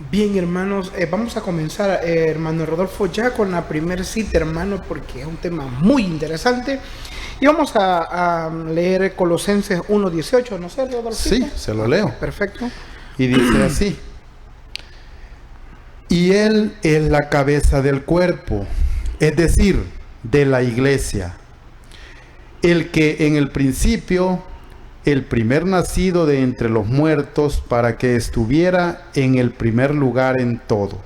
Bien, hermanos, vamos a comenzar, hermano Rodolfo, ya con la primera cita, hermano, porque es un tema muy interesante. Y vamos a leer Colosenses 1:18, ¿no sé, Rodolfito? Sí, se lo leo. Perfecto. Y dice así: y Él es la cabeza del cuerpo, es decir, de la iglesia, el que en el principio, el primer nacido de entre los muertos, para que estuviera en el primer lugar en todo.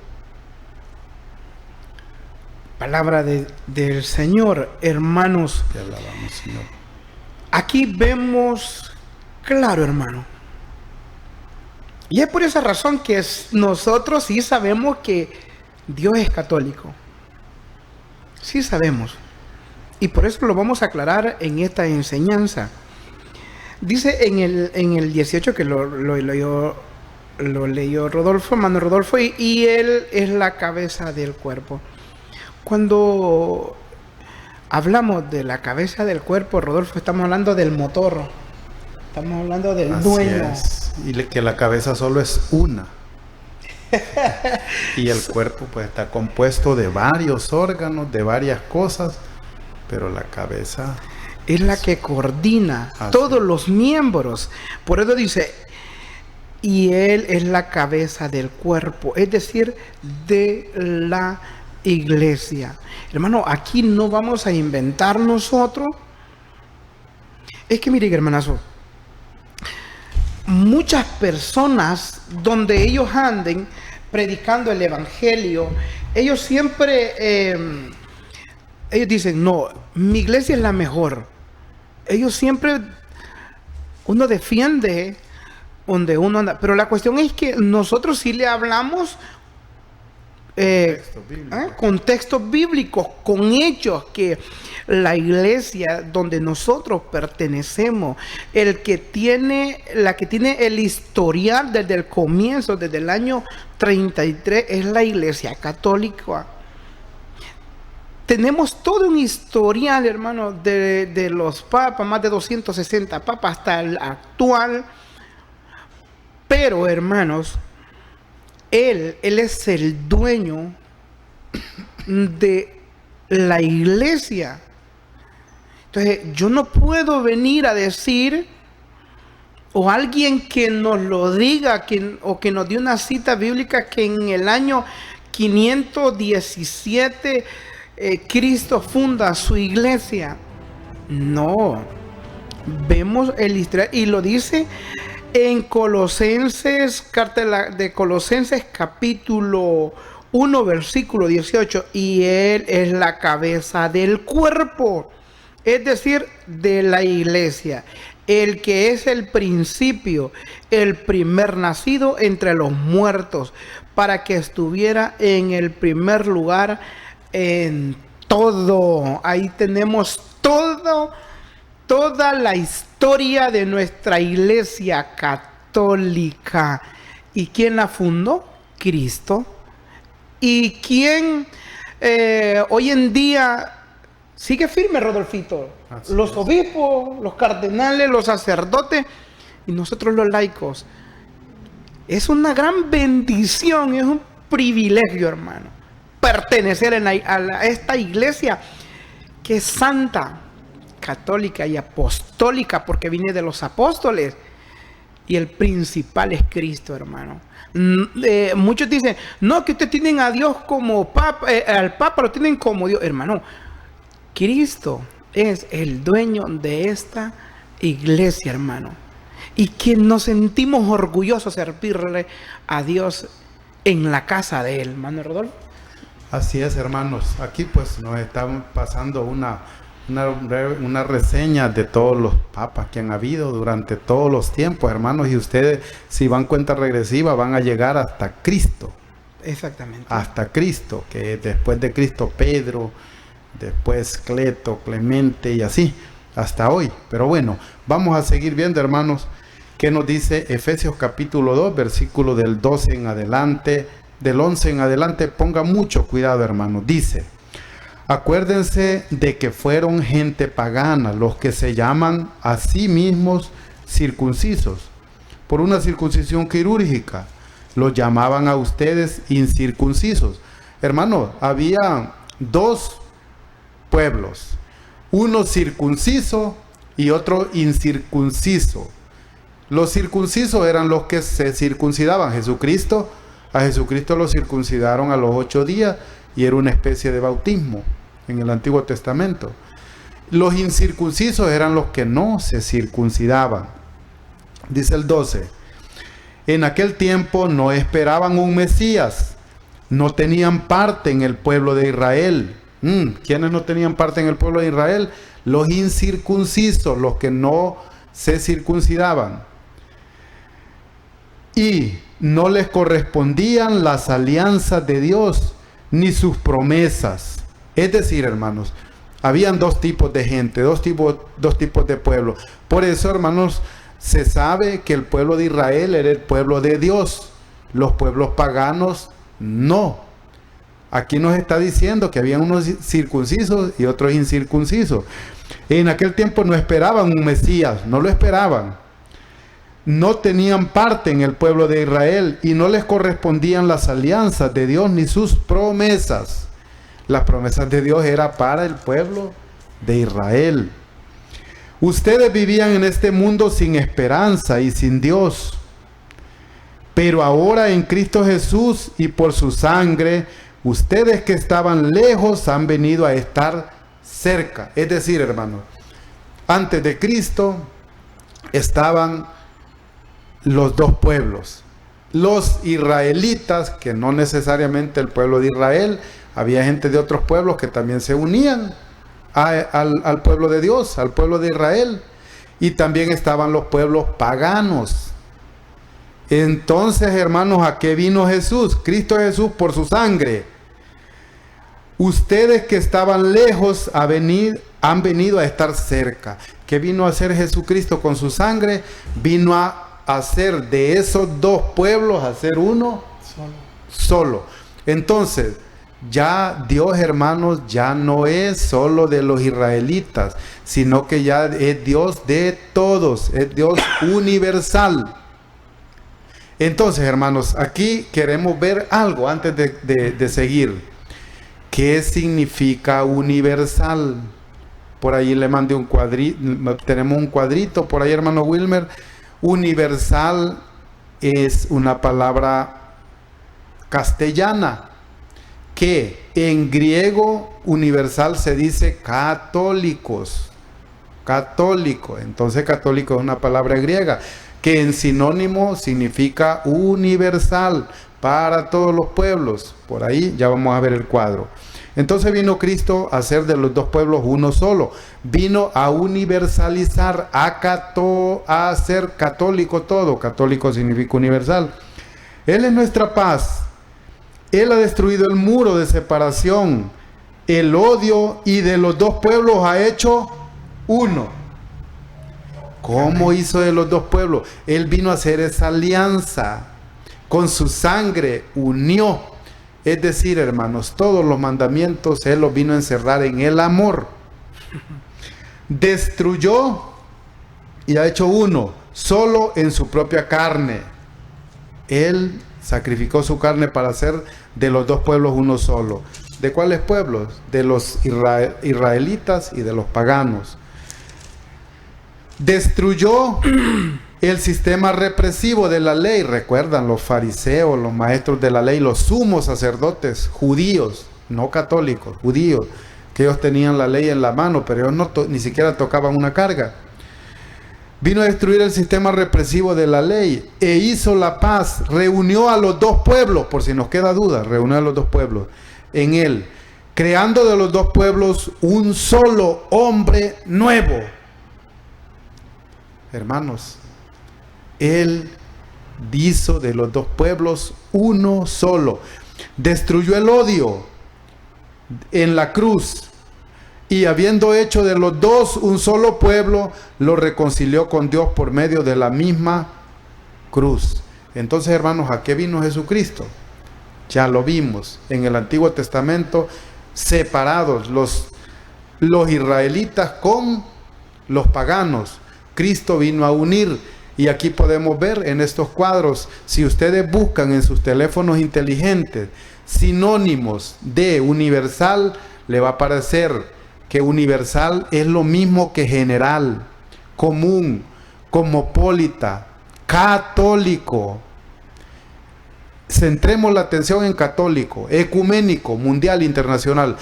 Palabra del Señor, hermanos. Te alabamos, Señor. Aquí vemos claro, hermano. Y es por esa razón que nosotros sí sabemos que Dios es católico. Sí sabemos. Y por eso lo vamos a aclarar en esta enseñanza. Dice en el 18 que lo leyó Rodolfo, hermano Rodolfo, y él es la cabeza del cuerpo. Cuando hablamos de la cabeza del cuerpo, Rodolfo, estamos hablando del motor. Estamos hablando del Así dueño. es. Y que la cabeza solo es una. Y el cuerpo pues está compuesto de varios órganos, de varias cosas, pero la cabeza es la que coordina todos los miembros. Por eso dice, y él es la cabeza del cuerpo, es decir, de la iglesia. Hermano, aquí no vamos a inventar nosotros. Es que miren, hermanazo, muchas personas donde ellos anden predicando el evangelio, ellos siempre ellos dicen, no, mi iglesia es la mejor. Ellos siempre, uno defiende donde uno anda, pero la cuestión es que nosotros sí le hablamos con textos bíblicos, con hechos, que la iglesia donde nosotros pertenecemos, la que tiene el historial desde el comienzo, desde el año 33, es la iglesia católica. Tenemos todo un historial, hermano, de los papas, más de 260 papas hasta el actual. Pero, hermanos, Él es el dueño de la iglesia. Entonces, yo no puedo venir a decir, o alguien que nos lo diga, o que nos dé una cita bíblica que en el año 517 Cristo funda su iglesia. No. Vemos el historial y lo dice en Colosenses, carta de Colosenses capítulo 1 versículo 18, y él es la cabeza del cuerpo, es decir, de la iglesia, el que es el principio, el primer nacido entre los muertos, para que estuviera en el primer lugar en todo. Ahí tenemos toda la historia de nuestra iglesia católica. ¿Y quién la fundó? Cristo. ¿Y quién hoy en día sigue firme, Rodolfito? Así los es. obispos, los cardenales, los sacerdotes y nosotros los laicos. Es una gran bendición, es un privilegio, hermano, pertenecer a esta iglesia que es santa, católica y apostólica, porque viene de los apóstoles, y el principal es Cristo, hermano. Muchos dicen, no, que ustedes tienen a Dios como papa, al papa lo tienen como Dios. Hermano, Cristo es el dueño de esta iglesia, hermano, y que nos sentimos orgullosos de servirle a Dios en la casa de él, hermano Rodolfo. Así es, hermanos. Aquí pues nos estamos pasando una reseña de todos los papas que han habido durante todos los tiempos, hermanos, y ustedes, si van cuenta regresiva, van a llegar hasta Cristo. Exactamente. Hasta Cristo, que después de Cristo Pedro, después Cleto, Clemente y así, hasta hoy. Pero bueno, vamos a seguir viendo, hermanos, qué nos dice Efesios capítulo 2, versículo del 12 en adelante, del 11 en adelante. Ponga mucho cuidado, hermanos. Dice: acuérdense de que fueron gente pagana los que se llaman a sí mismos circuncisos por una circuncisión quirúrgica, los llamaban a ustedes incircuncisos. Hermano, había dos pueblos, uno circunciso y otro incircunciso. Los circuncisos eran los que se circuncidaban. A Jesucristo lo circuncidaron a los 8 días y era una especie de bautismo en el Antiguo Testamento. Los incircuncisos eran los que no se circuncidaban. Dice el 12: en aquel tiempo no esperaban un Mesías, no tenían parte en el pueblo de Israel. ¿Quiénes no tenían parte en el pueblo de Israel? Los incircuncisos, los que no se circuncidaban. Y no les correspondían las alianzas de Dios, ni sus promesas. Es decir, hermanos, habían dos tipos de gente, dos tipos de pueblo. Por eso, hermanos, se sabe que el pueblo de Israel era el pueblo de Dios. Los pueblos paganos, no. Aquí nos está diciendo que había unos circuncisos y otros incircuncisos. En aquel tiempo no esperaban un Mesías, no lo esperaban. No tenían parte en el pueblo de Israel y no les correspondían las alianzas de Dios ni sus promesas. Las promesas de Dios eran para el pueblo de Israel. Ustedes vivían en este mundo sin esperanza y sin Dios. Pero ahora en Cristo Jesús y por su sangre, ustedes que estaban lejos han venido a estar cerca. Es decir, hermanos, antes de Cristo estaban los dos pueblos. Los israelitas, que no necesariamente el pueblo de Israel, había gente de otros pueblos que también se unían al pueblo de Dios, al pueblo de Israel. Y también estaban los pueblos paganos. Entonces, hermanos, ¿a qué vino Jesús? Cristo Jesús por su sangre. Ustedes que estaban lejos han venido a estar cerca. ¿Qué vino a hacer Jesucristo con su sangre? Vino a hacer de esos dos pueblos, hacer uno solo. Entonces, ya Dios, hermanos, ya no es solo de los israelitas, sino que ya es Dios de todos, es Dios universal. Entonces, hermanos, aquí queremos ver algo antes de seguir. ¿Qué significa universal? Por ahí le mandé un cuadrito, tenemos un cuadrito por ahí, hermano Wilmer. Universal es una palabra castellana que en griego universal se dice católicos. Católico. Entonces católico es una palabra griega que en sinónimo significa universal para todos los pueblos. Por ahí ya vamos a ver el cuadro. Entonces vino Cristo a hacer de los dos pueblos uno solo. Vino a universalizar, a hacer católico todo. Católico significa universal. Él es nuestra paz. Él ha destruido el muro de separación, el odio, y de los dos pueblos ha hecho uno. ¿Cómo hizo de los dos pueblos? Él vino a hacer esa alianza. Con su sangre unió. Es decir, hermanos, todos los mandamientos Él los vino a encerrar en el amor. Destruyó y ha hecho uno, solo en su propia carne. Él sacrificó su carne para hacer de los dos pueblos uno solo. ¿De cuáles pueblos? De los israelitas y de los paganos. Destruyó el sistema represivo de la ley. Recuerdan, los fariseos, los maestros de la ley, los sumos sacerdotes judíos, no católicos, judíos, que ellos tenían la ley en la mano, pero ellos ni siquiera tocaban una carga. Vino a destruir el sistema represivo de la ley e hizo la paz. Reunió a los dos pueblos, por si nos queda duda, reunió a los dos pueblos en él, creando de los dos pueblos un solo hombre nuevo. Hermanos, Él hizo de los dos pueblos uno solo. Destruyó el odio en la cruz. Y habiendo hecho de los dos un solo pueblo, lo reconcilió con Dios por medio de la misma cruz. Entonces, hermanos, ¿a qué vino Jesucristo? Ya lo vimos en el Antiguo Testamento, separados los israelitas con los paganos. Cristo vino a unir. Y aquí podemos ver en estos cuadros, si ustedes buscan en sus teléfonos inteligentes sinónimos de universal, le va a aparecer que universal es lo mismo que general, común, cosmopolita, católico. Centremos la atención en católico, ecuménico, mundial, internacional.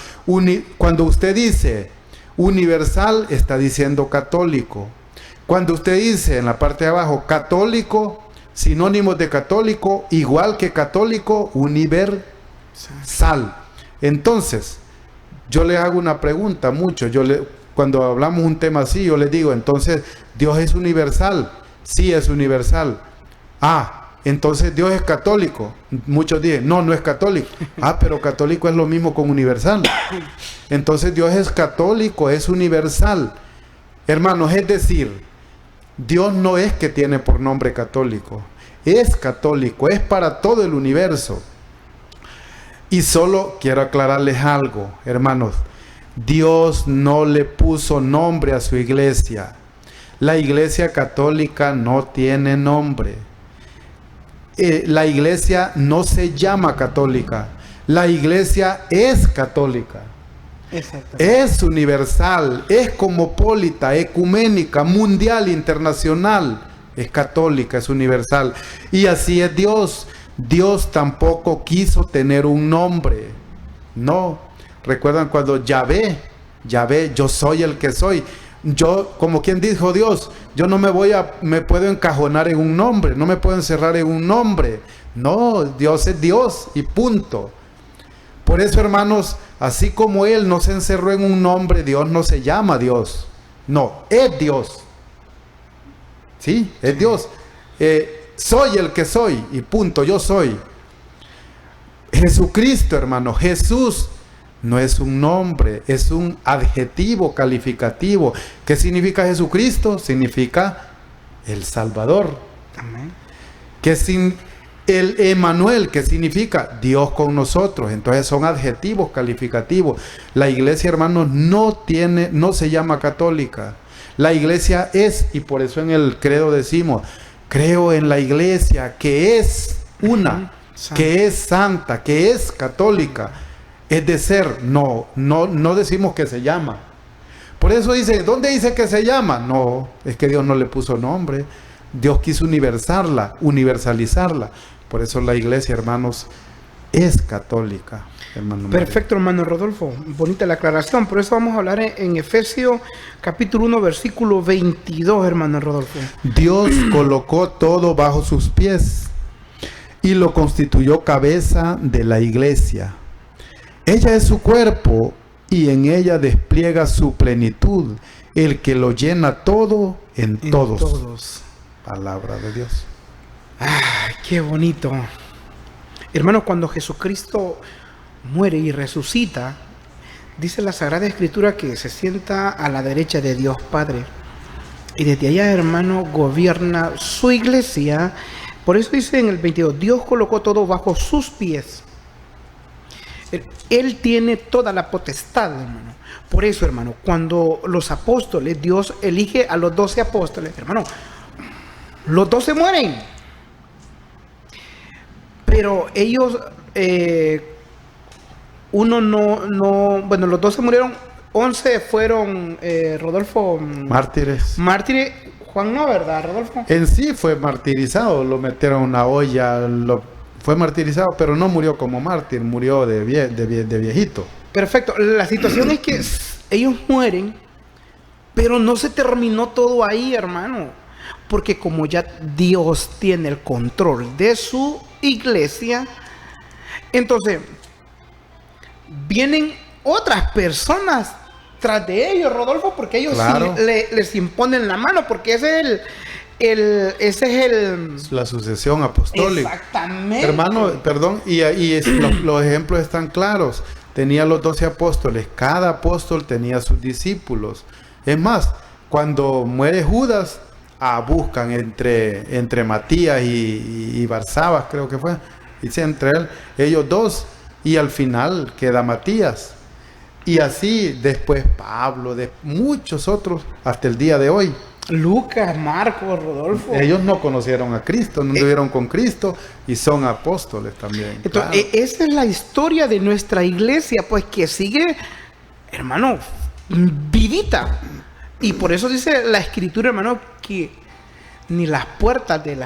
Cuando usted dice universal, está diciendo católico. Cuando usted dice en la parte de abajo católico, sinónimos de católico, igual que católico, universal. Entonces, yo le hago una pregunta mucho. Cuando hablamos un tema así, yo le digo, entonces, ¿Dios es universal? Sí, es universal. Entonces Dios es católico. Muchos dicen, no es católico. Pero católico es lo mismo con universal. Entonces Dios es católico, es universal. Hermanos, es decir, Dios no es que tiene por nombre católico. Es católico, es para todo el universo. Y solo quiero aclararles algo, hermanos. Dios no le puso nombre a su iglesia. La iglesia católica no tiene nombre. La iglesia no se llama católica. La iglesia es católica. Es universal, es cosmopolita, ecuménica, mundial, internacional. Es católica, es universal. Y así es Dios. Dios tampoco quiso tener un nombre. No. ¿Recuerdan cuando Yahvé, yo soy el que soy? Yo, como quien dijo Dios, yo no me puedo encajonar en un nombre, no me puedo encerrar en un nombre. No, Dios es Dios y punto. Por eso, hermanos, así como Él no se encerró en un nombre, Dios no se llama Dios. No, es Dios. Sí, es Dios. Soy el que soy y punto, yo soy. Jesucristo, hermano, Jesús no es un nombre, es un adjetivo calificativo. ¿Qué significa Jesucristo? Significa el Salvador. Amén. El Emmanuel, que significa Dios con nosotros. Entonces son adjetivos calificativos. La iglesia, hermanos, no se llama católica. La iglesia es, y por eso en el credo decimos, creo en la iglesia que es una, que es santa, que es católica. Es de ser, no decimos que se llama. Por eso dice, ¿dónde dice que se llama? No, es que Dios no le puso nombre. Dios quiso universalizarla. Por eso la iglesia, hermanos, es católica. Perfecto, hermano Rodolfo. Bonita la aclaración. Por eso vamos a hablar en Efesios capítulo 1, versículo 22, hermano Rodolfo. Dios colocó todo bajo sus pies y lo constituyó cabeza de la iglesia. Ella es su cuerpo y en ella despliega su plenitud, el que lo llena todo en todos. Palabra de Dios. Qué bonito. Hermanos, cuando Jesucristo muere y resucita, dice la Sagrada Escritura que se sienta a la derecha de Dios Padre. Y desde allá, hermano, gobierna su iglesia. Por eso dice en el 22, Dios colocó todo bajo sus pies. Él tiene toda la potestad, hermano. Por eso, hermano, cuando los apóstoles, Dios elige a los 12 apóstoles, hermano, los 12 mueren. Pero ellos, los 12 murieron, 11 fueron, Rodolfo, mártires. Juan no, ¿verdad, Rodolfo? En sí fue martirizado, lo metieron en una olla, fue martirizado, pero no murió como mártir, murió de viejito. Perfecto. La situación es que ellos mueren, pero no se terminó todo ahí, hermano. Porque como ya Dios tiene el control de su iglesia, entonces vienen otras personas tras de ellos, Rodolfo, porque ellos claro, les imponen la mano, porque ese es la sucesión apostólica. Exactamente. Hermano, perdón, los ejemplos están claros. Tenía los 12 apóstoles, cada apóstol tenía sus discípulos. Es más, cuando muere Judas, buscan entre Matías y Barsabas, creo que fue, dice entre ellos dos, y al final queda Matías. Y así después Pablo, de muchos otros, hasta el día de hoy. Lucas, Marcos, Rodolfo. Ellos no conocieron a Cristo, no anduvieron con Cristo y son apóstoles también. Entonces, claro. esa es la historia de nuestra iglesia, pues que sigue, hermano, vivita. Y por eso dice la Escritura, hermano, que ni las puertas del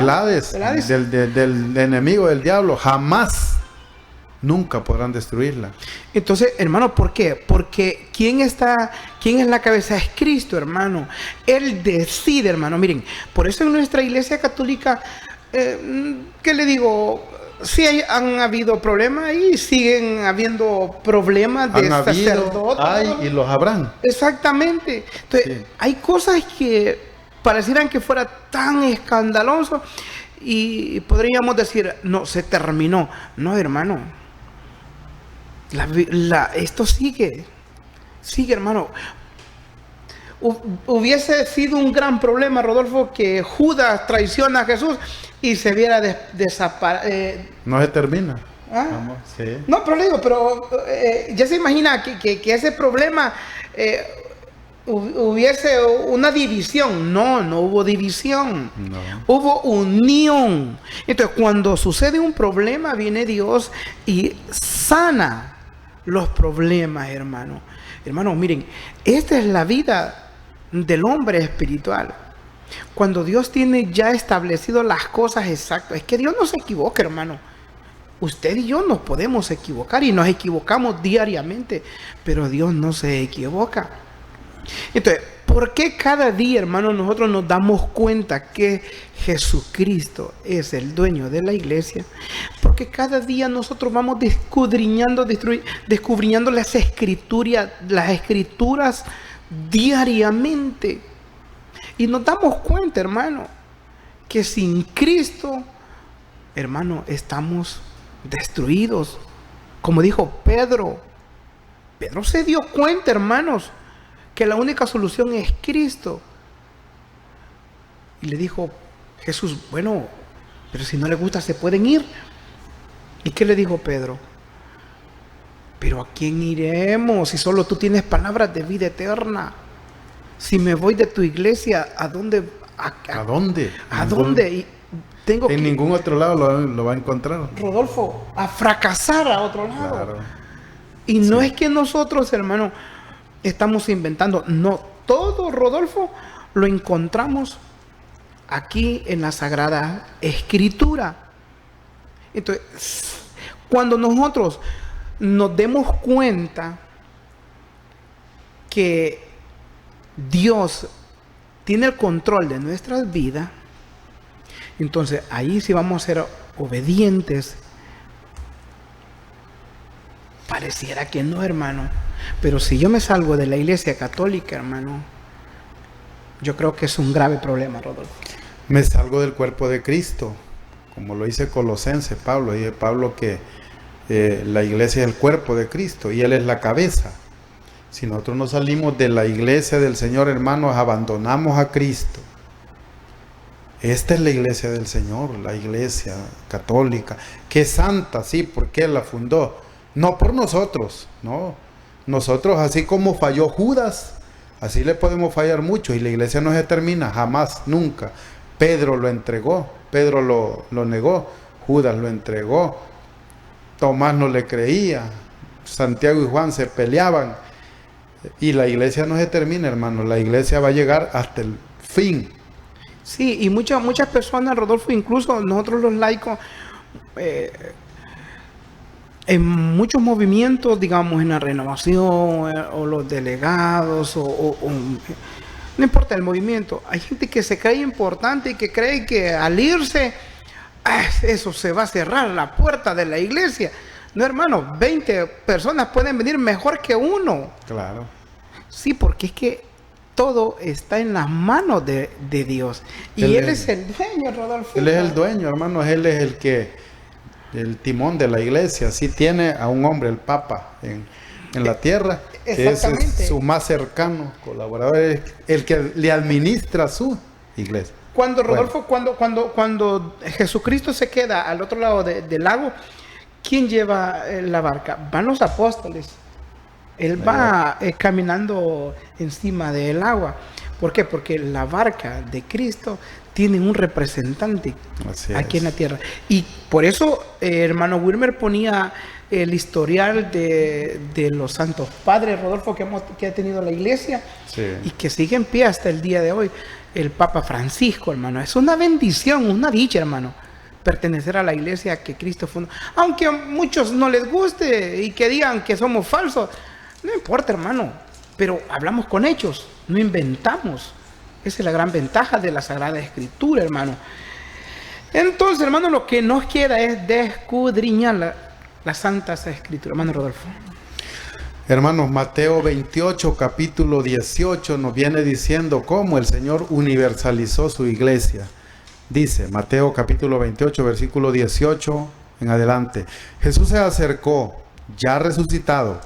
Hades, del enemigo del diablo, jamás, nunca podrán destruirla. Entonces, hermano, ¿por qué? Porque ¿quién es la cabeza? Es Cristo, hermano. Él decide, hermano. Miren, por eso en nuestra iglesia católica, ¿qué le digo? Sí han habido problemas y siguen habiendo problemas de sacerdotes. Hay y los habrán. Exactamente. Entonces, Sí. hay cosas que parecieran que fuera tan escandaloso y podríamos decir, no, se terminó. No, hermano. Esto sigue, hermano. Hubiese sido un gran problema, Rodolfo, que Judas traiciona a Jesús y se viera desaparecido. No se termina. ¿Ah? Vamos, sí. No, pero le digo, ya se imagina que ese problema hubiese una división. No hubo división. No. Hubo unión. Entonces, cuando sucede un problema, viene Dios y sana los problemas, hermano. Hermano, miren, esta es la vida del hombre espiritual. Cuando Dios tiene ya establecido las cosas exactas, es que Dios no se equivoca, hermano. Usted y yo nos podemos equivocar y nos equivocamos diariamente, pero Dios no se equivoca. Entonces, ¿por qué cada día, hermano, nosotros nos damos cuenta que Jesucristo es el dueño de la iglesia? Porque cada día nosotros vamos descubriendo las escrituras diariamente. Y nos damos cuenta, hermano, que sin Cristo, hermano, estamos destruidos. Como dijo Pedro se dio cuenta, hermanos, que la única solución es Cristo. Y le dijo Jesús, bueno, pero si no les gusta se pueden ir. ¿Y qué le dijo Pedro? Pero ¿a quién iremos si solo tú tienes palabras de vida eterna? Si me voy de tu iglesia, ¿a dónde? ¿A dónde? ¿A dónde? Y tengo en que, ningún otro lado lo va a encontrar. Rodolfo, a fracasar a otro lado. Claro. Y no es que nosotros, hermano, estamos inventando. No, todo, Rodolfo, lo encontramos aquí en la Sagrada Escritura. Entonces, cuando nosotros nos demos cuenta que Dios tiene el control de nuestras vidas, entonces ahí sí vamos a ser obedientes. Pareciera que no, hermano. Pero si yo me salgo de la iglesia católica, hermano, yo creo que es un grave problema, Rodolfo. Me salgo del cuerpo de Cristo, como lo dice Colosenses, Pablo. Dice Pablo que la iglesia es el cuerpo de Cristo y Él es la cabeza. Si nosotros no salimos de la iglesia del Señor, hermanos, abandonamos a Cristo. Esta es la iglesia del Señor, la iglesia católica, que es santa, sí, porque Él la fundó. No por nosotros, no. Nosotros, así como falló Judas, así le podemos fallar mucho y la iglesia no se termina, jamás, nunca. Pedro lo entregó, Pedro lo negó, Judas lo entregó, Tomás no le creía, Santiago y Juan se peleaban y la iglesia no se termina, hermano, la iglesia va a llegar hasta el fin. Sí, y muchas personas, Rodolfo, incluso nosotros los laicos, en muchos movimientos, digamos, en la renovación, o los delegados, no importa el movimiento, hay gente que se cree importante y que cree que al irse, eso se va a cerrar la puerta de la iglesia. No, hermano, 20 personas pueden venir mejor que uno. Claro. Sí, porque es que todo está en las manos de Dios. Y Él es el dueño, Rodolfo. Él es el dueño, hermano, Él es el timón de la iglesia. Sí tiene a un hombre, el Papa, en la tierra, que es su más cercano colaborador, el que le administra su iglesia. Cuando Rodolfo, cuando Jesucristo se queda al otro lado del lago, ¿quién lleva la barca? Van los apóstoles. Él va caminando encima del agua. ¿Por qué? Porque la barca de Cristo tiene un representante aquí en la tierra. Y por eso, hermano Wilmer ponía el historial de los santos padres, Rodolfo, que ha tenido la iglesia, sí, y que sigue en pie hasta el día de hoy. El Papa Francisco, hermano. Es una bendición, una dicha, hermano, pertenecer a la iglesia que Cristo fundó. Aunque a muchos no les guste y que digan que somos falsos, no importa, hermano, pero hablamos con hechos, no inventamos. Esa es la gran ventaja de la Sagrada Escritura, hermano. Entonces, hermano, lo que nos queda es escudriñar las Santas Escrituras. Hermano Rodolfo. Hermanos, Mateo 28, capítulo 18, nos viene diciendo cómo el Señor universalizó su iglesia. Dice, Mateo capítulo 28, versículo 18 en adelante. Jesús se acercó, ya resucitado.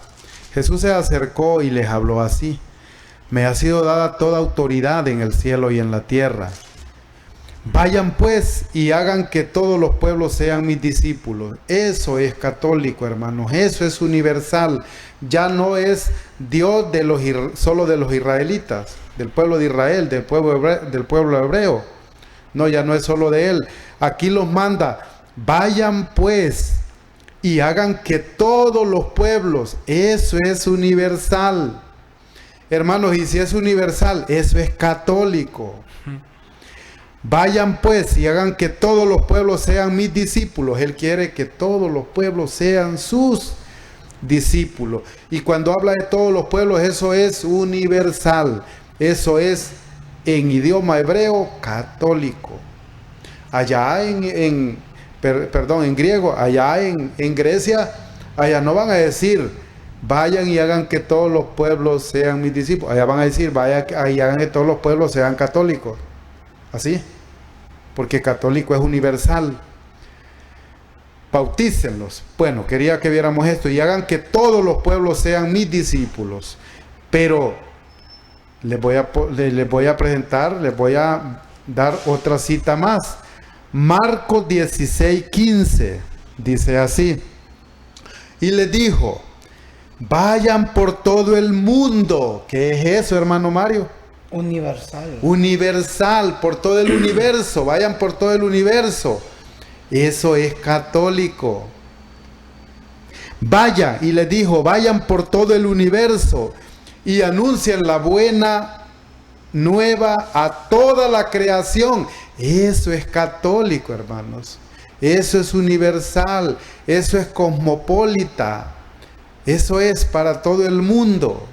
Jesús se acercó y les habló así: me ha sido dada toda autoridad en el cielo y en la tierra. Vayan pues y hagan que todos los pueblos sean mis discípulos. Eso es católico, hermanos. Eso es universal. Ya no es Dios solo de los israelitas, del pueblo de Israel, del pueblo hebreo. No, ya no es solo de él. Aquí los manda: vayan pues y hagan que todos los pueblos. Eso es universal. Hermanos, y si es universal, eso es católico. Vayan pues y hagan que todos los pueblos sean mis discípulos. Él quiere que todos los pueblos sean sus discípulos. Y cuando habla de todos los pueblos, eso es universal. Eso es en idioma hebreo católico. Allá en griego, allá en Grecia, allá no van a decir: vayan y hagan que todos los pueblos sean mis discípulos. Allá van a decir: vayan y hagan que todos los pueblos sean católicos. Así, porque católico es universal. Bautícenlos. Bueno, quería que viéramos esto: y hagan que todos los pueblos sean mis discípulos. Pero les voy a presentar, les voy a dar otra cita más. Marcos 16:15 dice así: y les dijo: vayan por todo el mundo. ¿Qué es eso, hermano Mario? Universal. Universal, por todo el universo. Vayan por todo el universo. Eso es católico. Vaya, y les dijo: vayan por todo el universo y anuncien la buena nueva a toda la creación. Eso es católico, hermanos. Eso es universal. Eso es cosmopolita. Eso es para todo el mundo.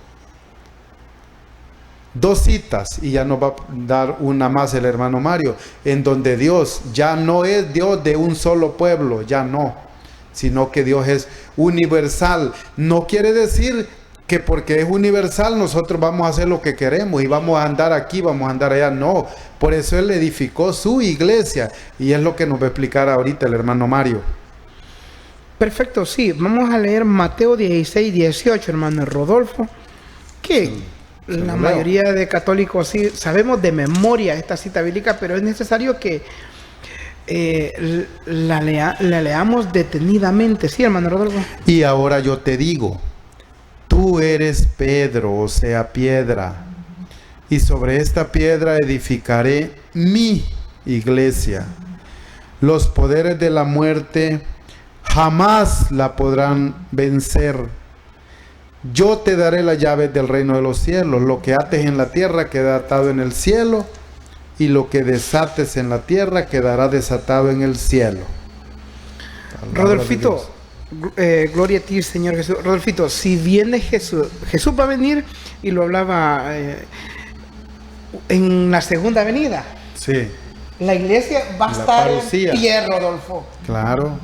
Dos citas, y ya nos va a dar una más el hermano Mario, en donde Dios ya no es Dios de un solo pueblo, ya no, sino que Dios es universal. No quiere decir que porque es universal nosotros vamos a hacer lo que queremos y vamos a andar aquí, vamos a andar allá. No, por eso Él edificó su iglesia, y es lo que nos va a explicar ahorita el hermano Mario. Perfecto, sí. Vamos a leer Mateo 16:18, hermano Rodolfo, que la mayoría de católicos sí sabemos de memoria esta cita bíblica, pero es necesario que la leamos detenidamente. Sí, hermano Rodolfo. Y ahora yo te digo: tú eres Pedro, o sea, piedra, y sobre esta piedra edificaré mi iglesia. Los poderes de la muerte jamás la podrán vencer. Yo te daré las llaves del reino de los cielos. Lo que ates en la tierra queda atado en el cielo, y lo que desates en la tierra quedará desatado en el cielo. Rodolfito, gloria a ti, Señor Jesús. Rodolfito, si viene Jesús va a venir, y lo hablaba en la segunda venida. Sí. La iglesia va a estar en pie, Rodolfo. Claro.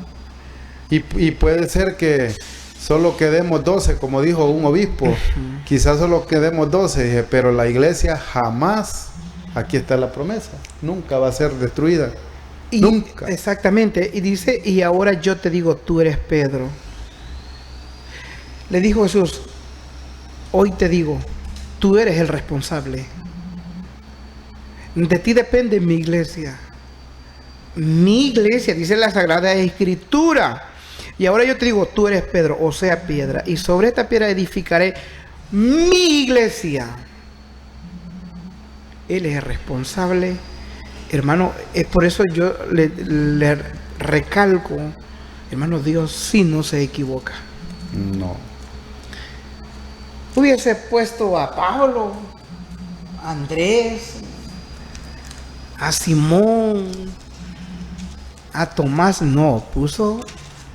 Y puede ser que solo quedemos 12, como dijo un obispo. Quizás solo quedemos 12, pero la iglesia jamás, aquí está la promesa, nunca va a ser destruida. Nunca. Exactamente. Y dice: y ahora yo te digo, tú eres Pedro. Le dijo Jesús: hoy te digo, tú eres el responsable. De ti depende mi iglesia. Mi iglesia, dice la Sagrada Escritura. Y ahora yo te digo, tú eres Pedro, o sea, piedra, y sobre esta piedra edificaré mi iglesia. Él es el responsable. Hermano, es por eso yo le recalco, hermano, Dios sí no se equivoca. No. Hubiese puesto a Pablo, a Andrés, a Simón, a Tomás, no, puso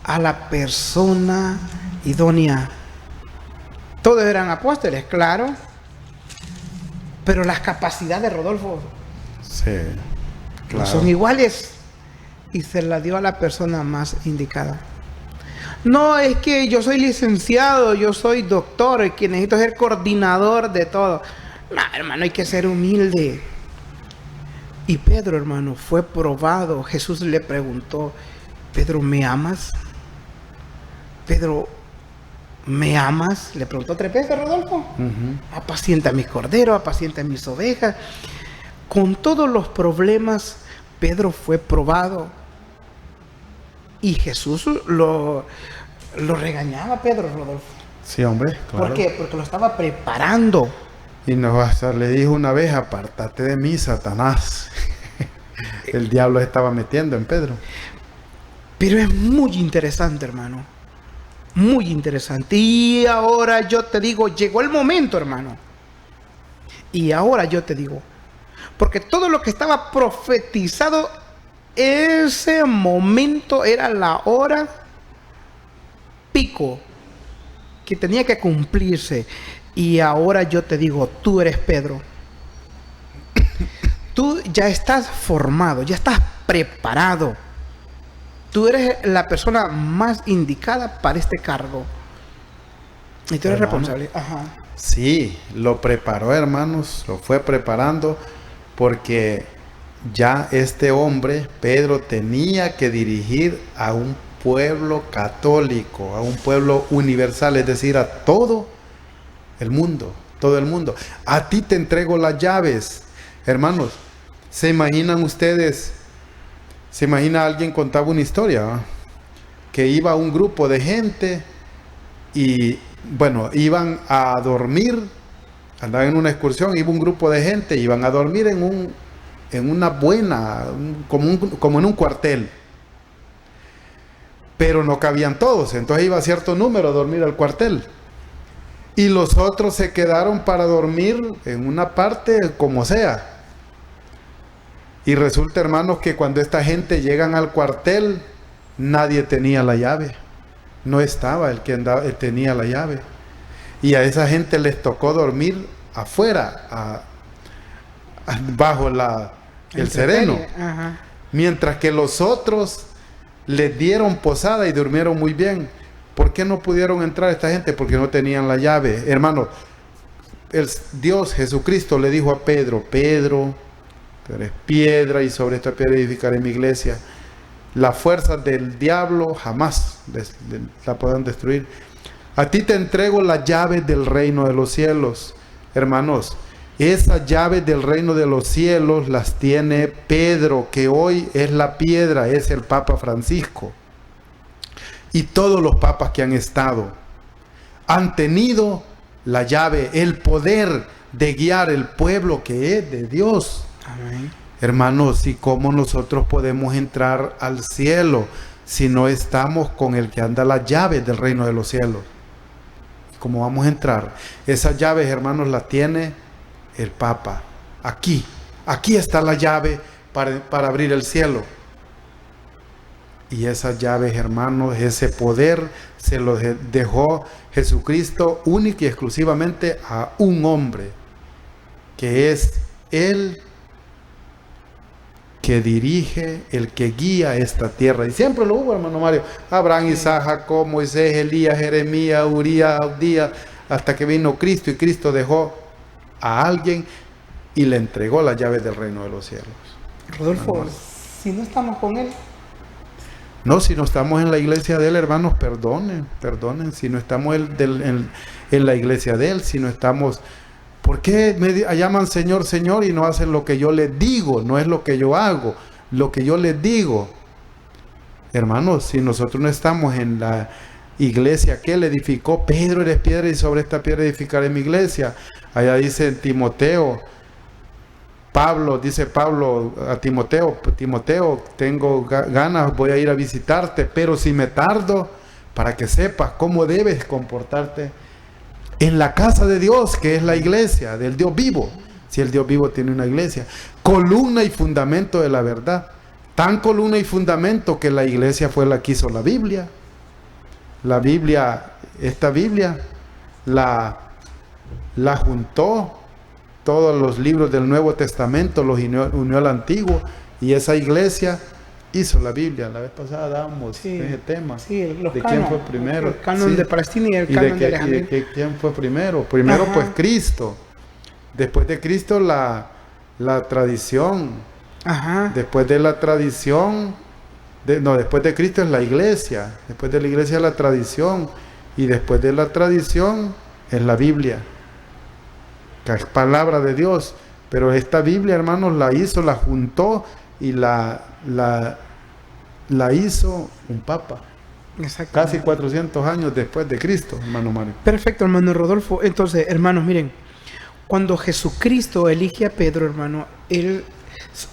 a la persona idónea. Todos eran apóstoles, claro, pero las capacidades de Rodolfo Sí, claro. no son iguales, y se la dio a la persona más indicada. No, es que yo soy licenciado, yo soy doctor, y que necesito ser coordinador de todo. No, hermano, hay que ser humilde. Y Pedro, hermano, fue probado. Jesús le preguntó, Pedro, ¿me amas? Pedro, ¿me amas? Le preguntó 3 veces, Rodolfo. Apacienta mis corderos, apacienta mis ovejas. Con todos los problemas, Pedro fue probado. Y Jesús lo regañaba a Pedro, Rodolfo. Sí, hombre, claro. ¿Por qué? Porque lo estaba preparando. Y hasta le dijo una vez, apártate de mí, Satanás. El diablo estaba metiendo en Pedro. Pero es muy interesante, hermano. Muy interesante. Y ahora yo te digo, llegó el momento, hermano. Y ahora yo te digo, porque todo lo que estaba profetizado, ese momento era la hora pico que tenía que cumplirse. Y ahora yo te digo, tú eres Pedro. Tú ya estás formado, ya estás preparado. Tú eres la persona más indicada para este cargo. Y tú eres responsable. Ajá. Sí, lo preparó, hermanos, lo fue preparando porque ya este hombre, Pedro, tenía que dirigir a un pueblo católico, a un pueblo universal, es decir, a todo el mundo, todo el mundo. A ti te entrego las llaves, hermanos. ¿Se imaginan ustedes? ¿Se imagina alguien contaba una historia, ¿va? Que iba un grupo de gente y, bueno, iban a dormir, andaban en una excursión, iba un grupo de gente, iban a dormir en una buena, como en un cuartel. Pero no cabían todos, entonces iba cierto número a dormir al cuartel. Y los otros se quedaron para dormir en una parte como sea. Y resulta, hermanos, que cuando esta gente llegan al cuartel, nadie tenía la llave. No estaba el que andaba, él tenía la llave. Y a esa gente les tocó dormir afuera, bajo el sereno. Ajá. Mientras que los otros les dieron posada y durmieron muy bien. ¿Por qué no pudieron entrar esta gente? Porque no tenían la llave. Hermano, Dios Jesucristo le dijo a Pedro, Pedro, tú eres piedra y sobre esta piedra edificaré mi iglesia. Las fuerzas del diablo jamás la podrán destruir. A ti te entrego las llaves del reino de los cielos. Hermanos, esas llaves del reino de los cielos las tiene Pedro, que hoy es la piedra, es el Papa Francisco. Y todos los papas que han estado han tenido la llave, el poder de guiar el pueblo que es de Dios. Amén. Hermanos, ¿y cómo nosotros podemos entrar al cielo si no estamos con el que anda las llaves del reino de los cielos? ¿Cómo vamos a entrar? Esas llaves, hermanos, las tiene el Papa. Aquí está la llave para abrir el cielo. Y esas llaves, hermanos, ese poder se lo dejó Jesucristo única y exclusivamente a un hombre, que es Él que dirige, el que guía esta tierra. Y siempre lo hubo, hermano Mario. Abraham, Isaac, Jacob, Moisés, Elías, Jeremías, Urías, Abdías, hasta que vino Cristo, y Cristo dejó a alguien y le entregó las llaves del reino de los cielos. Rodolfo, si no estamos con Él. No, si no estamos en la iglesia de Él, hermanos, perdonen. Si no estamos en la iglesia de Él, si no estamos... ¿Por qué me llaman Señor, Señor y no hacen lo que yo les digo? No es lo que yo hago, lo que yo les digo. Hermanos, si nosotros no estamos en la iglesia que él edificó, Pedro eres piedra y sobre esta piedra edificaré mi iglesia. Allá dice en Timoteo, dice Pablo a Timoteo, Timoteo, tengo ganas, voy a ir a visitarte, pero si me tardo, para que sepas cómo debes comportarte en la casa de Dios, que es la iglesia del Dios vivo. Si el Dios vivo tiene una iglesia, columna y fundamento de la verdad. Tan columna y fundamento que la iglesia fue la que hizo la Biblia. La Biblia, esta Biblia, la juntó, todos los libros del Nuevo Testamento los unió al Antiguo, y esa iglesia hizo la Biblia. La vez pasada dábamos ese tema. Sí, los de canon, quién fue primero. el canon de Palestina y el canon de Alejandría. ¿Quién fue primero? Primero pues Cristo. Después de Cristo la tradición. Ajá. Después de la tradición, después de Cristo es la iglesia. Después de la iglesia es la tradición. Y después de la tradición es la Biblia, que es palabra de Dios. Pero esta Biblia, hermanos, la juntó y la hizo un papa. Casi 400 años después de Cristo, hermano Mario. Perfecto, hermano Rodolfo. Entonces, hermanos, miren, cuando Jesucristo elige a Pedro, hermano,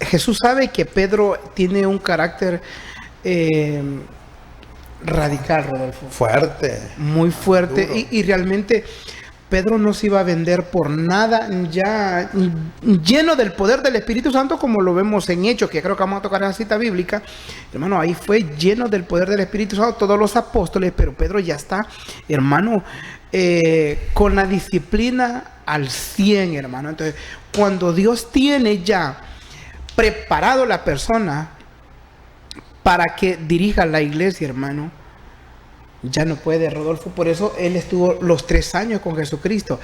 Jesús sabe que Pedro tiene un carácter radical, Rodolfo. Fuerte. Muy fuerte. Y realmente Pedro no se iba a vender por nada, ya lleno del poder del Espíritu Santo, como lo vemos en Hechos, que creo que vamos a tocar esa cita bíblica. Hermano, ahí fue lleno del poder del Espíritu Santo todos los apóstoles, pero Pedro ya está, hermano, con la disciplina al 100, hermano. Entonces, cuando Dios tiene ya preparado la persona para que dirija la iglesia, hermano, ya no puede, Rodolfo. Por eso él estuvo los 3 años con Jesucristo.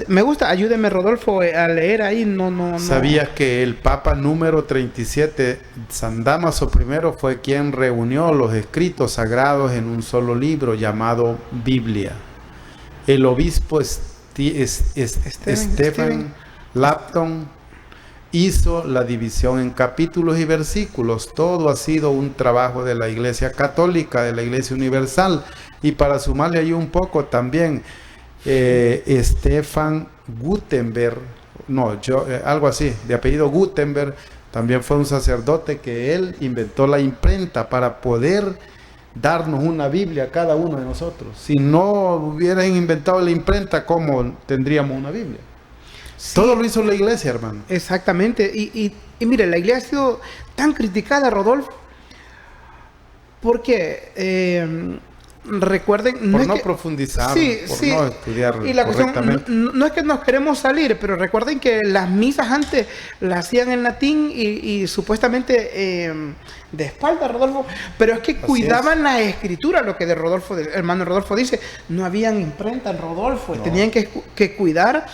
Me gusta, ayúdeme, Rodolfo, a leer ahí. No. ¿Sabías que el Papa número 37, San Dámaso I, fue quien reunió los escritos sagrados en un solo libro llamado Biblia? El obispo Stephen Lapton hizo la división en capítulos y versículos. Todo ha sido un trabajo de la Iglesia Católica, de la Iglesia Universal. Y para sumarle ahí un poco también, Stefan Gutenberg, algo así, de apellido Gutenberg, también fue un sacerdote que él inventó la imprenta para poder darnos una Biblia a cada uno de nosotros. Si no hubieran inventado la imprenta, ¿cómo tendríamos una Biblia? Sí. Todo lo hizo la iglesia, hermano. Exactamente. Y mire, la iglesia ha sido tan criticada, Rodolfo, porque recuerden... Por no profundizar, por no estudiar y la correctamente. Cuestión, no es que nos queremos salir, pero recuerden que las misas antes las hacían en latín y supuestamente de espalda, Rodolfo, pero es que cuidaban la escritura, lo que de Rodolfo, el hermano Rodolfo dice, no habían imprenta, Rodolfo, no. Tenían que cuidar.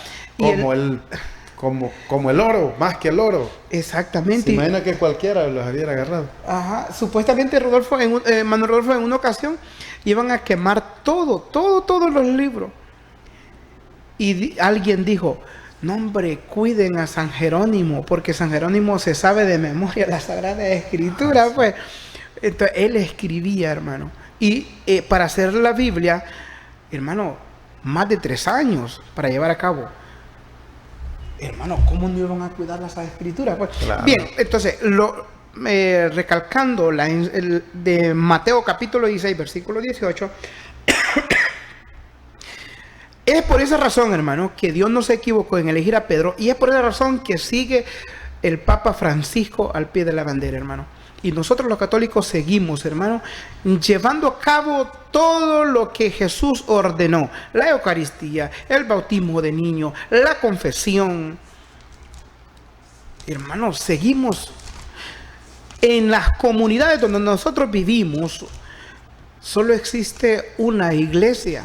Como el oro, más que el oro. Exactamente. Se imagina que cualquiera los hubiera agarrado. Ajá. Supuestamente Manuel Rodolfo en una ocasión iban a quemar todos los libros. Y alguien dijo, no hombre, cuiden a San Jerónimo, porque San Jerónimo se sabe de memoria la Sagrada Escritura, pues. Entonces, él escribía, hermano. Y para hacer la Biblia, hermano, más de 3 años para llevar a cabo. Hermano, ¿cómo no iban a cuidar las escrituras? Pues, claro. Bien, entonces, recalcando de Mateo capítulo 16, versículo 18, es por esa razón, hermano, que Dios no se equivocó en elegir a Pedro, y es por esa razón que sigue el Papa Francisco al pie de la bandera, hermano. Y nosotros los católicos seguimos, hermano, llevando a cabo todo lo que Jesús ordenó. La Eucaristía, el bautismo de niños, la confesión. Hermano, seguimos. En las comunidades donde nosotros vivimos, solo existe una iglesia.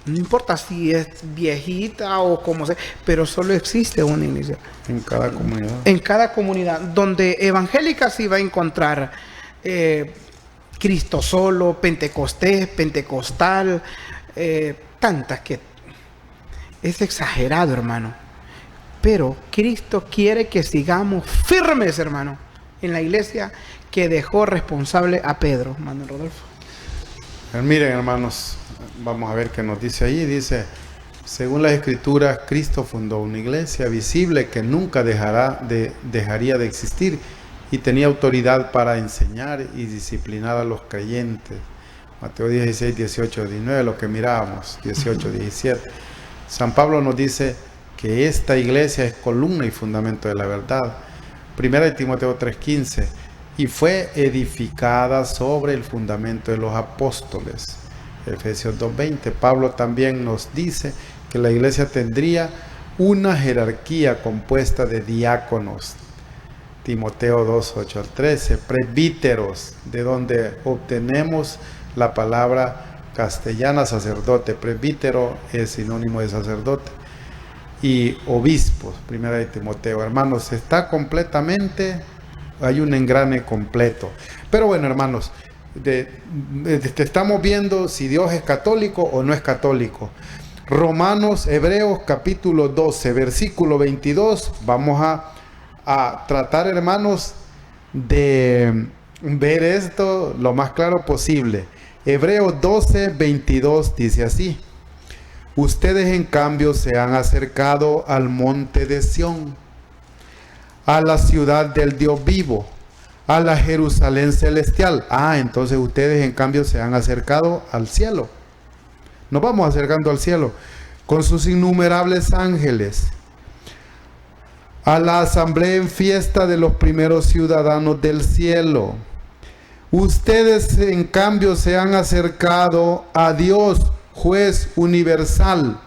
No importa si es viejita o como sea, pero solo existe una iglesia. En cada comunidad. En cada comunidad. Donde evangélica sí va a encontrar Cristo solo, Pentecostés, Pentecostal, tantas que es exagerado, hermano. Pero Cristo quiere que sigamos firmes, hermano, en la iglesia que dejó responsable a Pedro, hermano Rodolfo. Miren, hermanos, vamos a ver qué nos dice ahí. Dice, según las Escrituras, Cristo fundó una iglesia visible que nunca dejaría de existir y tenía autoridad para enseñar y disciplinar a los creyentes. Mateo 16, 18, 19, lo que mirábamos, 18, 17. San Pablo nos dice que esta iglesia es columna y fundamento de la verdad. Primera de Timoteo 3:15, y fue edificada sobre el fundamento de los apóstoles. Efesios 2:20. Pablo también nos dice que la iglesia tendría una jerarquía compuesta de diáconos. Timoteo 2:8 al 13. Presbíteros, de donde obtenemos la palabra castellana sacerdote. Presbítero es sinónimo de sacerdote. Y obispos, primera de Timoteo. Hermanos, está hay un engrane completo. Pero bueno, hermanos, estamos viendo si Dios es católico o no es católico. Hebreos capítulo 12, versículo 22. Vamos a tratar, hermanos, de ver esto lo más claro posible. Hebreos 12, 22 dice así: ustedes en cambio se han acercado al monte de Sión, a la ciudad del Dios vivo, a la Jerusalén celestial. Entonces ustedes en cambio se han acercado al cielo. Nos vamos acercando al cielo con sus innumerables ángeles, a la asamblea en fiesta de los primeros ciudadanos del cielo. Ustedes en cambio se han acercado a Dios, juez universal.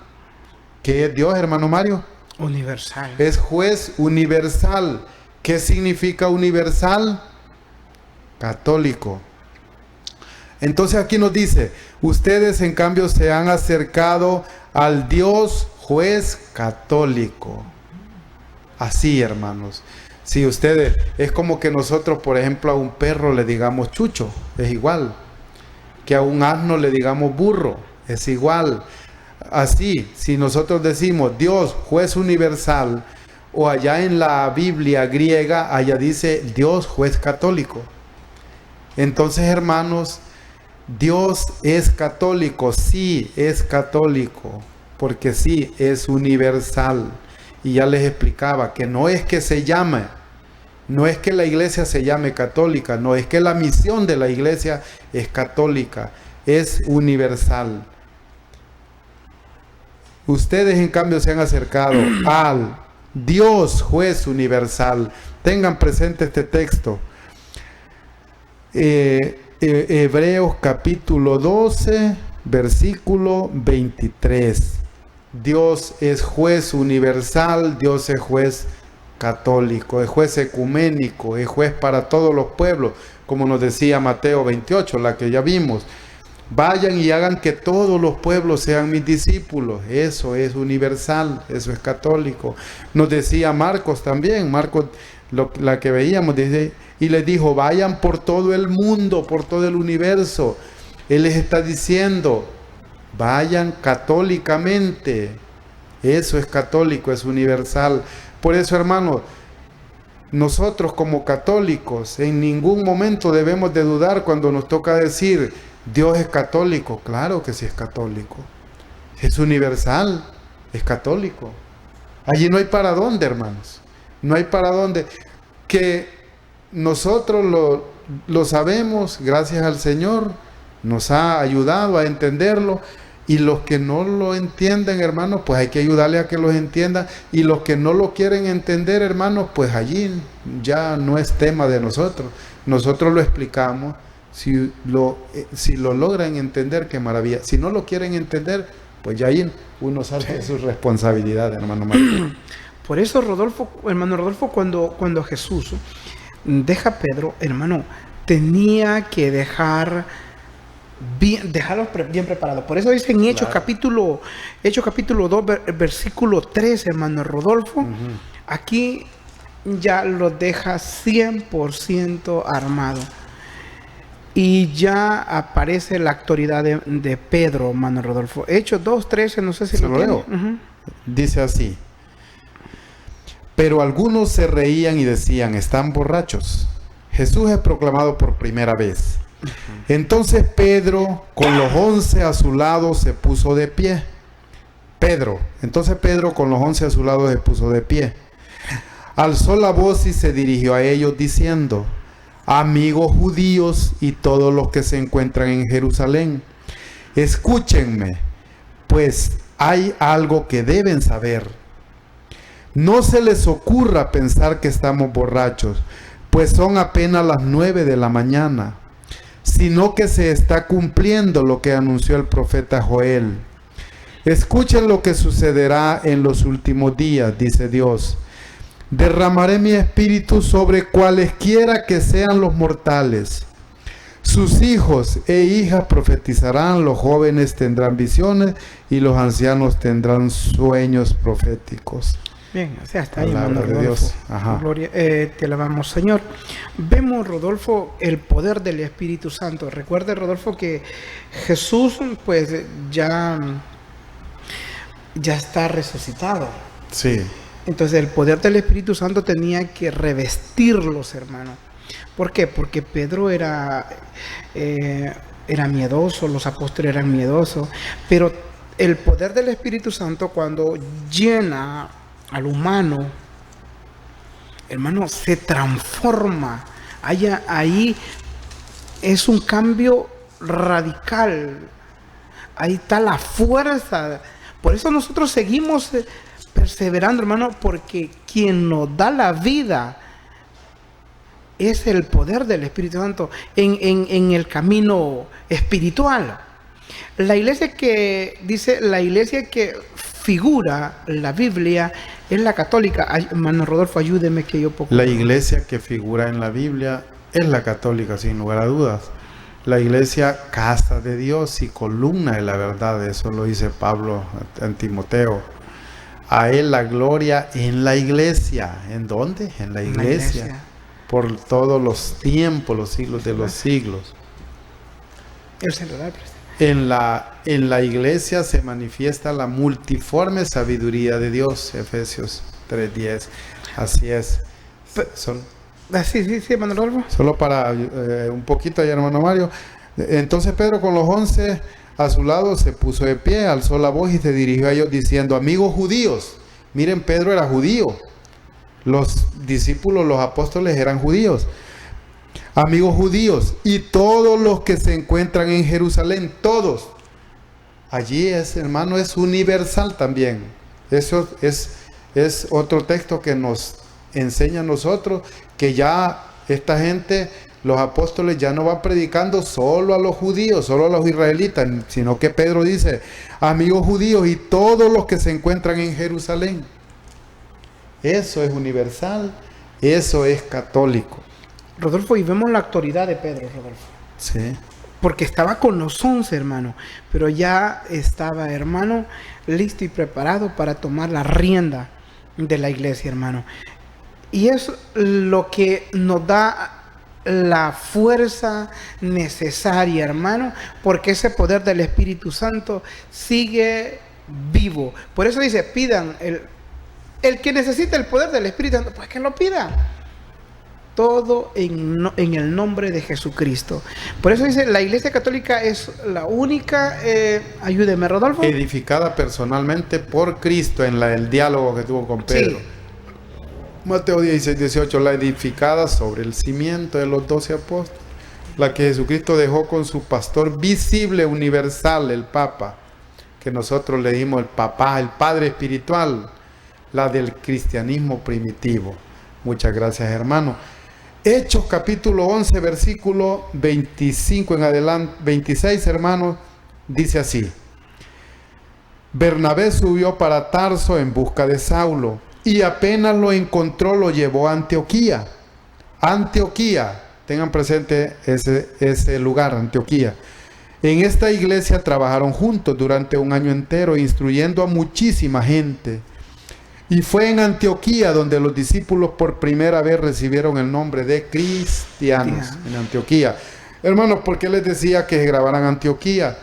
¿Qué es Dios, hermano Mario? Universal. Es juez universal. ¿Qué significa universal? Católico. Entonces aquí nos dice, ustedes en cambio se han acercado al Dios juez católico. Así, hermanos. Si ustedes, es como que nosotros, por ejemplo, a un perro le digamos chucho, es igual. Que a un asno le digamos burro, es igual. Así, si nosotros decimos Dios juez universal, o allá en la Biblia griega, allá dice Dios juez católico. Entonces, hermanos, Dios es católico, sí es católico, porque sí es universal. Y ya les explicaba que no es que se llame, no es que la iglesia se llame católica, no es que la misión de la iglesia es católica, es universal. Ustedes en cambio se han acercado al Dios juez universal. Tengan presente este texto. Hebreos capítulo 12, versículo 23. Dios es juez universal, Dios es juez católico, es juez ecuménico, es juez para todos los pueblos, como nos decía Mateo 28, la que ya vimos. Vayan y hagan que todos los pueblos sean mis discípulos. Eso es universal, eso es católico. Nos decía Marcos también, Marcos, la que veíamos, dice, y les dijo, vayan por todo el mundo, por todo el universo. Él les está diciendo, vayan católicamente. Eso es católico, es universal. Por eso, hermanos, nosotros como católicos en ningún momento debemos de dudar cuando nos toca decir Dios es católico. Claro que sí es católico. Es universal, es católico. Allí no hay para dónde, hermanos. No hay para dónde. Que nosotros lo sabemos, gracias al Señor, nos ha ayudado a entenderlo. Y los que no lo entienden, hermanos, pues hay que ayudarle a que los entiendan. Y los que no lo quieren entender, hermanos, pues allí ya no es tema de nosotros. Nosotros lo explicamos. Si lo logran entender, qué maravilla. Si no lo quieren entender, pues ya ahí uno sale de su responsabilidad, hermano Mario. Por eso, hermano Rodolfo, cuando Jesús deja a Pedro, hermano, tenía que dejarlos bien preparados. Por eso dice en Hechos capítulo 2, versículo 3, hermano Rodolfo, aquí ya los deja 100% armado. Y ya aparece la autoridad de Pedro, hermano Rodolfo. Hechos 2:13, no sé si lo leo. Dice así: pero algunos se reían y decían, están borrachos. Jesús es proclamado por primera vez. Entonces Pedro, con los 11 a su lado, se puso de pie. Entonces Pedro con los 11 a su lado se puso de pie. Alzó la voz y se dirigió a ellos diciendo: amigos judíos y todos los que se encuentran en Jerusalén, escúchenme, pues hay algo que deben saber. No se les ocurra pensar que estamos borrachos, pues son apenas las 9 de la mañana, sino que se está cumpliendo lo que anunció el profeta Joel. Escuchen lo que sucederá en los últimos días, dice Dios. Derramaré mi espíritu sobre cualesquiera que sean los mortales. Sus hijos e hijas profetizarán, los jóvenes tendrán visiones y los ancianos tendrán sueños proféticos. Bien, o sea, está ahí, Palabra hermano de Rodolfo. Dios. Ajá. Gloria, te alabamos, Señor. Vemos, Rodolfo, el poder del Espíritu Santo. Recuerde, Rodolfo, que Jesús, pues, ya está resucitado. Sí. Entonces, el poder del Espíritu Santo tenía que revestirlos, hermano. ¿Por qué? Porque Pedro era miedoso, los apóstoles eran miedosos, pero el poder del Espíritu Santo, cuando llena al humano, hermano, se transforma. Ahí es un cambio radical. Ahí está la fuerza. Por eso nosotros seguimos perseverando, hermano, porque quien nos da la vida es el poder del Espíritu Santo en el camino espiritual. La iglesia que figura la Biblia es la católica. Ay, hermano Rodolfo, ayúdeme que yo poco. La iglesia que figura en la Biblia es la católica, sin lugar a dudas. La iglesia, casa de Dios y columna de la verdad, eso lo dice Pablo en Timoteo. A él la gloria en la iglesia. ¿En dónde? En la iglesia. Por todos los tiempos, los siglos de los siglos. El celular, En la iglesia se manifiesta la multiforme sabiduría de Dios, Efesios 3:10. Así es. Sí, hermano Rodolfo. Solo para un poquito ahí, hermano Mario. Entonces Pedro con los 11 a su lado se puso de pie, alzó la voz y se dirigió a ellos diciendo: amigos judíos. Miren, Pedro era judío. Los discípulos, los apóstoles eran judíos. Amigos judíos y todos los que se encuentran en Jerusalén, todos. Allí es, hermano, es universal también. Eso es otro texto que nos enseña a nosotros que ya esta gente, los apóstoles, ya no van predicando solo a los judíos, solo a los israelitas, sino que Pedro dice: amigos judíos y todos los que se encuentran en Jerusalén. Eso es universal, eso es católico. Rodolfo, y vemos la autoridad de Pedro, Rodolfo. Sí. Porque estaba con los 11, hermano, pero ya estaba, hermano, listo y preparado para tomar la rienda de la iglesia, hermano. Y es lo que nos da la fuerza necesaria, hermano, porque ese poder del Espíritu Santo sigue vivo. Por eso dice, pidan, el que necesita el poder del Espíritu Santo, pues que lo pida. Todo en el nombre de Jesucristo. Por eso dice, la Iglesia Católica es la única, ayúdeme Rodolfo. Edificada personalmente por Cristo en el diálogo que tuvo con Pedro. Sí. Mateo 16:18, la edificada sobre el cimiento de los 12 apóstoles. La que Jesucristo dejó con su pastor visible, universal, el Papa. Que nosotros le dimos el Papá, el Padre espiritual. La del cristianismo primitivo. Muchas gracias, hermano. Hechos capítulo 11, versículo 25 en adelante, 26, hermanos, dice así: Bernabé subió para Tarso en busca de Saulo, y apenas lo encontró, lo llevó a Antioquía. Antioquía, tengan presente ese lugar, Antioquía. En esta iglesia trabajaron juntos durante un año entero, instruyendo a muchísima gente. Y fue en Antioquía donde los discípulos por primera vez recibieron el nombre de cristianos. En Antioquía. Hermanos, ¿por qué les decía que grabaran Antioquía?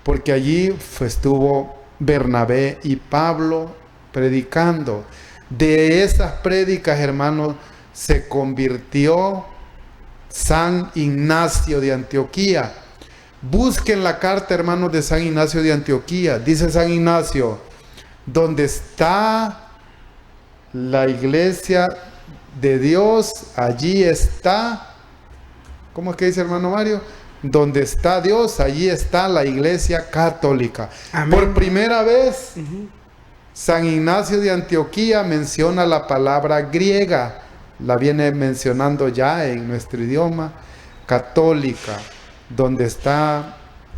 Porque allí estuvo Bernabé y Pablo predicando. De esas prédicas, hermanos, se convirtió San Ignacio de Antioquía. Busquen la carta, hermanos, de San Ignacio de Antioquía. Dice San Ignacio: donde está la iglesia de Dios, allí está. ¿Cómo es que dice, hermano Mario? Donde está Dios, allí está la iglesia católica. Amén. Por primera vez, San Ignacio de Antioquía menciona la palabra griega. La viene mencionando ya en nuestro idioma, católica. Donde está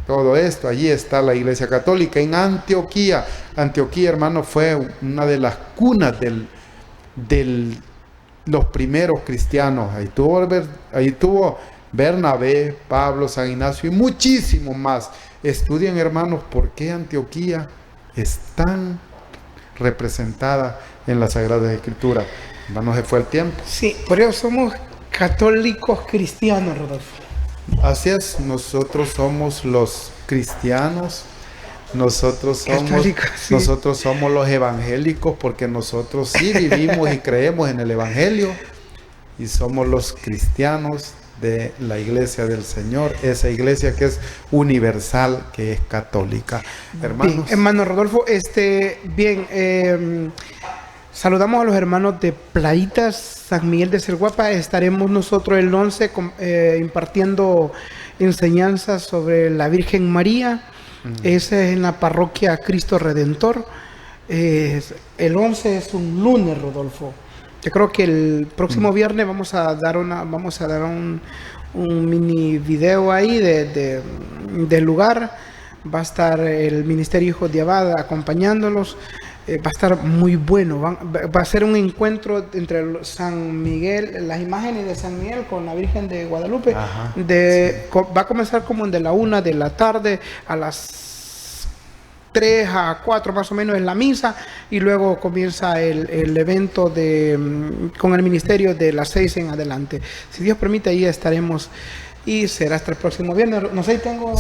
todo esto, allí está la iglesia católica, en Antioquía. Antioquía, hermano, fue una de las cunas de los primeros cristianos. Ahí tuvo Bernabé, Pablo, San Ignacio y muchísimos más. Estudien, hermanos, por qué Antioquía es tan representada en las Sagradas Escrituras. Hermanos, se fue el tiempo. Sí, por eso somos católicos cristianos, Rodolfo. Así es, nosotros somos los cristianos, nosotros somos los evangélicos, porque nosotros sí vivimos y creemos en el evangelio, y somos los cristianos de la iglesia del Señor, esa iglesia que es universal, que es católica. Hermanos. Bien, hermano Rodolfo, saludamos a los hermanos de Playitas, San Miguel de Celguapa. Estaremos nosotros el 11 impartiendo enseñanzas sobre la Virgen María. Ese es en la parroquia Cristo Redentor. El 11 es un lunes, Rodolfo. Yo creo que el próximo viernes vamos a dar un mini video ahí del lugar. Va a estar el Ministerio Hijos de Abad acompañándolos. Va a estar muy bueno. Va a ser un encuentro entre San Miguel, las imágenes de San Miguel con la Virgen de Guadalupe. Ajá, Va a comenzar como de la 1 de la tarde a las 3 a 4 más o menos en la misa, y luego comienza el evento con el ministerio de las 6 en adelante. Si Dios permite, ahí estaremos, y será hasta el próximo viernes. No sé si tengo...